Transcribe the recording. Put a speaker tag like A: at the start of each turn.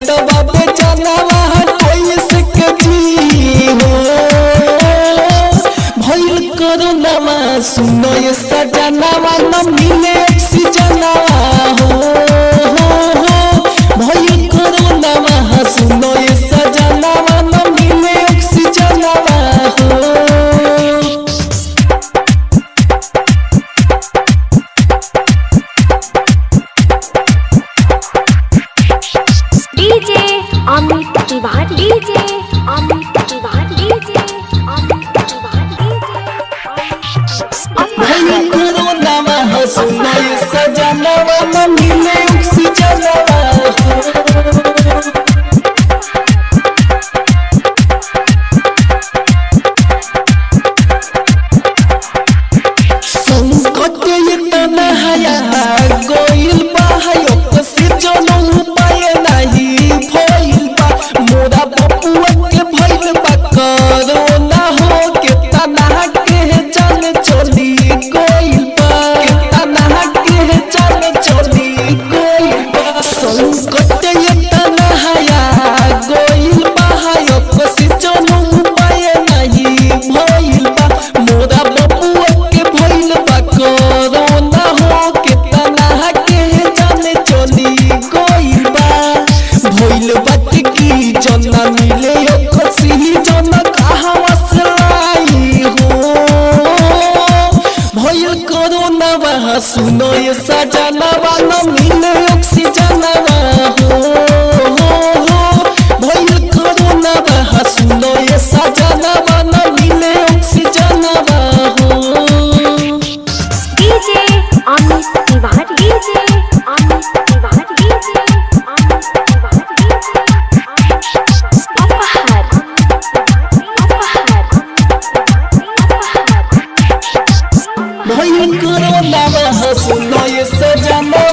A: तो बाबे जानवा कोई सकती हो भइल कोरोनामा सुनो ये सजनावा न मिले ऑक्सीजनवा हो भइल कोरोनामा सुनो ये सजनावा न मिले ऑक्सीजनवा हो
B: DJ Amit Tiwari DJ Amit Tiwari DJ Amit Tiwari
A: भइल कोरोनामा सुनो ये सजनावा न मिले ऑक्सीजनवा संकट ये तना हया गोइल बाहयो कसी जनो उपाय नहीं भइल बा मोरा बपुआ के भइल बा कोरोना हो के तना के जान चली गोइल बा के तना के जान चली गोइल बा संकट ये तना हया गोइल बाहयो कसी जनो उपाय नहीं भइल बा मोरा बपुआ के भइल बा कोरोना हो के तना के जाने चली गइल बा भइल बात की जना मिले खुशी जना कहां असलाई हो भइल कोरोना बा सुनो ये सजनावा न मिले ऑक्सीजनवा हो भइल कोरोना बा सुनो ये सजनावा न मिले ऑक्सीजनवा हो
B: DJ Amit Tiwari DJ Amit Tiwari DJ Amit Tiwari अपहर
A: भइल कोरोना बा सुनो ये सजनावा